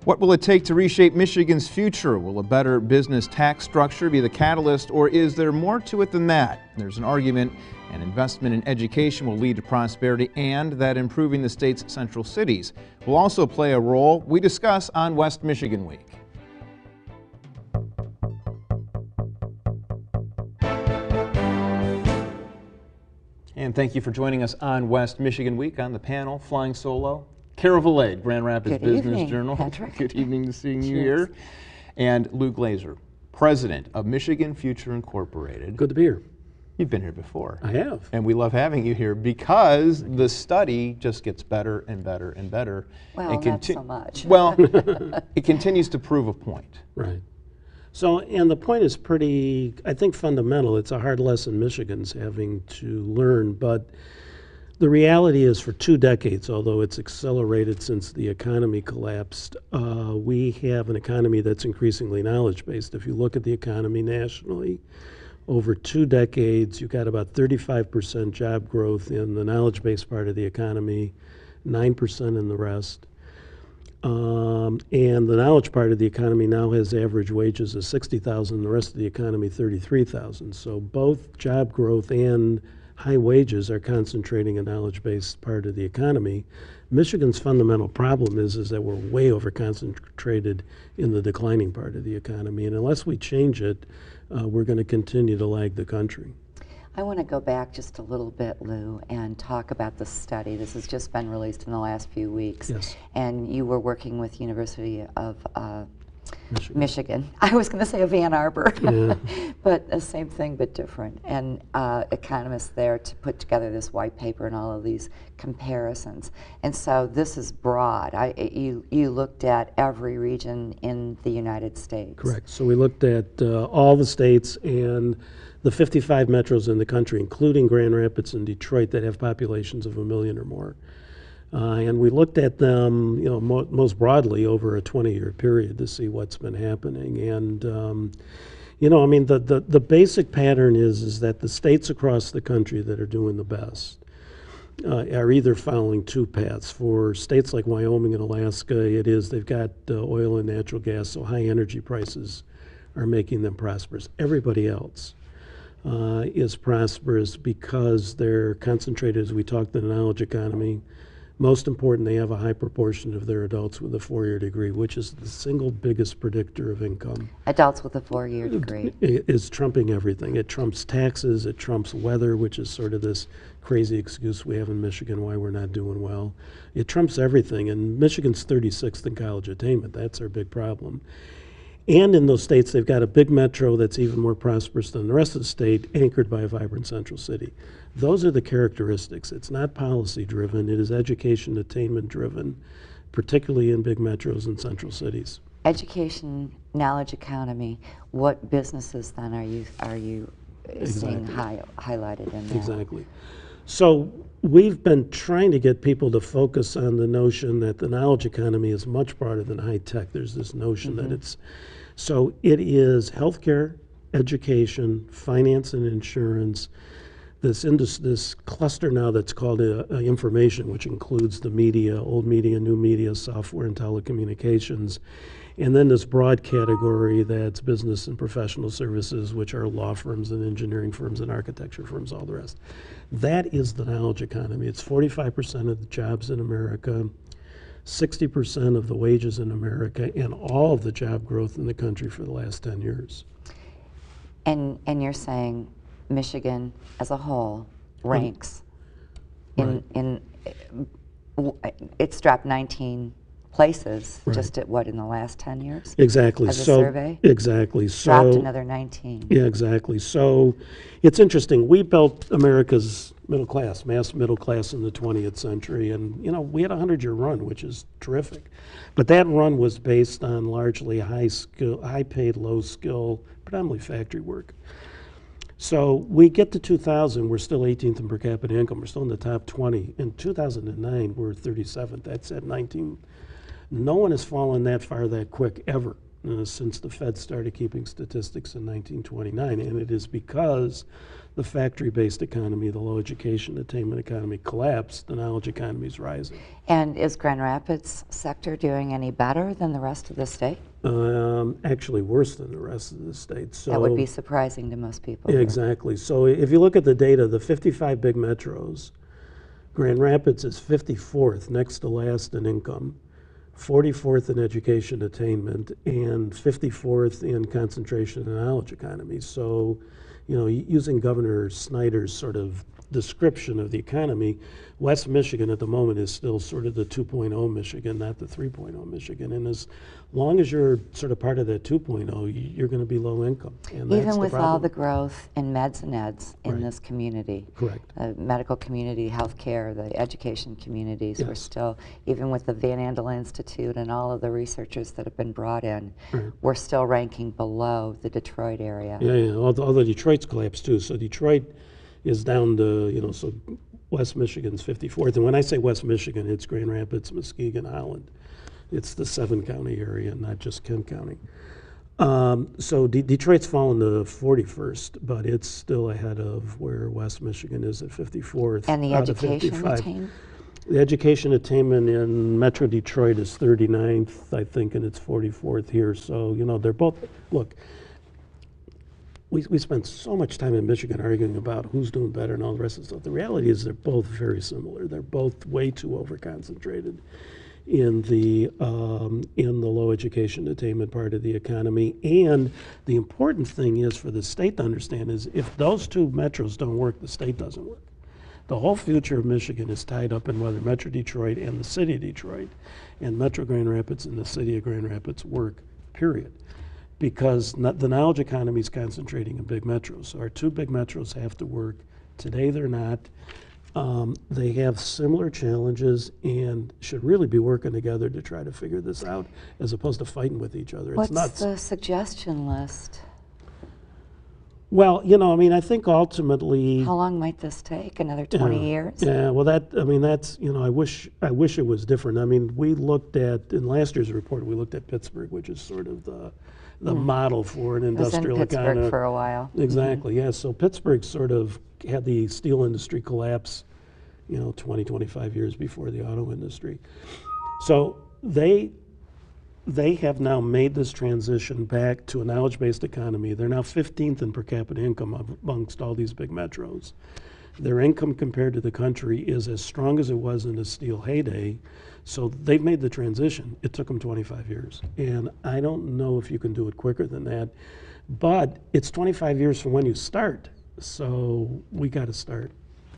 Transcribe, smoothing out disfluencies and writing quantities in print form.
What will it take to reshape Michigan's future? Will a better business tax structure be the catalyst, or is there more to it than that? There's an argument an investment in education will lead to prosperity and that improving the state's central cities will also play a role. We discuss on West Michigan Week. And thank you for joining us on West Michigan Week. On the panel, flying solo, Carol Valade, Grand Rapids Business Journal. Patrick. Good evening to seeing you here. And Lou Glazer, President of Michigan Future Incorporated. Good to be here. You've been here before. I have. And we love having you here because the study just gets better and better and better. Well, and not so much. Well, it continues to prove a point. Right. So, and the point is pretty, I think, fundamental. It's a hard lesson Michigan's having to learn, but the reality is for 2 decades, although it's accelerated since the economy collapsed, we have an economy that's increasingly knowledge-based. If you look at the economy nationally, over 2 decades, you got about 35% job growth in the knowledge-based part of the economy, 9% in the rest. And the knowledge part of the economy now has average wages of $60,000, the rest of the economy $33,000. So both job growth and high wages are concentrating in knowledge-based part of the economy. Michigan's fundamental problem is that we're way over-concentrated in the declining part of the economy, and unless we change it, we're going to continue to lag the country. I want to go back just a little bit, Lou, and talk about the study. This has just been released in the last few weeks. Yes. And you were working with University of Michigan. I was going to say of Ann Arbor, Yeah. but the same thing but different. And economists there to put together this white paper and all of these comparisons. And so this is broad. You looked at every region in the United States. Correct. So we looked at all the states and the 55 metros in the country, including Grand Rapids and Detroit, that have populations of 1 million or more. And we looked at them, most broadly over a 20-year period to see what's been happening. And, the basic pattern is that the states across the country that are doing the best are either following 2 paths. For states like Wyoming and Alaska, they've got oil and natural gas, so high energy prices are making them prosperous. Everybody else is prosperous because they're concentrated, as we talked, in the knowledge economy. Most important, they have a high proportion of their adults with a 4-year degree, which is the single biggest predictor of income. Adults with a 4-year degree. It is trumping everything. It trumps taxes, it trumps weather, which is sort of this crazy excuse we have in Michigan why we're not doing well. It trumps everything, and Michigan's 36th in college attainment. That's our big problem. And in those states, they've got a big metro that's even more prosperous than the rest of the state, anchored by a vibrant central city. Those are the characteristics. It's not policy-driven. It is education attainment-driven, particularly in big metros and central cities. Education, knowledge economy. What businesses then are you seeing highlighted in that? Exactly. So we've been trying to get people to focus on the notion that the knowledge economy is much broader than high tech. There's this notion that it is healthcare, education, finance and insurance, this cluster now that's called information, which includes the media, old media, new media, software and telecommunications, and then this broad category that's business and professional services, which are law firms and engineering firms and architecture firms, all the rest. That is the knowledge economy. It's 45% of the jobs in America, 60% of the wages in America, and all of the job growth in the country for the last 10 years. And you're saying Michigan as a whole ranks it's dropped 19 places just at what, in the last 10 years? Exactly. As a survey? Exactly. Dropped another 19. Yeah, exactly. So it's interesting. We built America's middle class, mass middle class in the 20th century, and we had a 100-year run, which is terrific. But that run was based on largely high-paid, low-skill, predominantly factory work. So we get to 2000, we're still 18th in per capita income. We're still in the top 20. In 2009, we're 37th. That's at 19. No one has fallen that far that quick ever since the Fed started keeping statistics in 1929, and it is because the factory-based economy, the low education attainment economy collapsed, the knowledge economy is rising. And is Grand Rapids sector doing any better than the rest of the state? Actually worse than the rest of the state. So That would be surprising to most people. yeah, exactly. So if you look at the data, the 55 big metros, Grand Rapids is 54th, next to last in income, 44th in education attainment, and 54th in concentration in knowledge economy. So, you know, using Governor Snyder's sort of description of the economy, West Michigan at the moment is still sort of the 2.0 Michigan, not the 3.0 Michigan. And as long as you're sort of part of that 2.0, you're going to be low income. And that's Even with the all problem. the growth in meds and eds in Right. this community. Correct. Medical community, healthcare, the education communities, we're Yes. still, even with the Van Andel Institute and all of the researchers that have been brought in, Right. we're still ranking below the Detroit area. Yeah, although Detroit's collapsed too. So Detroit is down to, you know, so West Michigan's 54th. And when I say West Michigan, it's Grand Rapids, Muskegon, Holland. It's the 7-county area, not just Kent County. So Detroit's fallen to 41st, but it's still ahead of where West Michigan is at 54th. And the out of education 55. attainment? The education attainment in Metro Detroit is 39th, I think, and it's 44th here. So, you know, they're both, look, we spent so much time in Michigan arguing about who's doing better and all the rest of the stuff. The reality is they're both very similar. They're both way too overconcentrated in the low education attainment part of the economy. And the important thing is for the state to understand is if those two metros don't work, the state doesn't work. The whole future of Michigan is tied up in whether Metro Detroit and the city of Detroit and Metro Grand Rapids and the city of Grand Rapids work, period. Because the knowledge economy is concentrating in big metros. So our two big metros have to work. Today they're not. They have similar challenges and should really be working together to try to figure this out as opposed to fighting with each other. What's It's nuts. the suggestion list? Well, you know, I mean, I think ultimately. How long might this take? Another 20 years? Yeah, well, that's, you know, I wish it was different. I mean, we looked at, in last year's report, we looked at Pittsburgh, which is sort of the model for an I was in industrial Pittsburgh economy. for a while. Exactly, yeah. So Pittsburgh sort of had the steel industry collapse, you know, 20, 25 years before the auto industry. So they have now made this transition back to a knowledge-based economy. They're now 15th in per capita income amongst all these big metros. Their income compared to the country is as strong as it was in the steel heyday. So they've made the transition. It took them 25 years. And I don't know if you can do it quicker than that. But it's 25 years from when you start. So we got to start.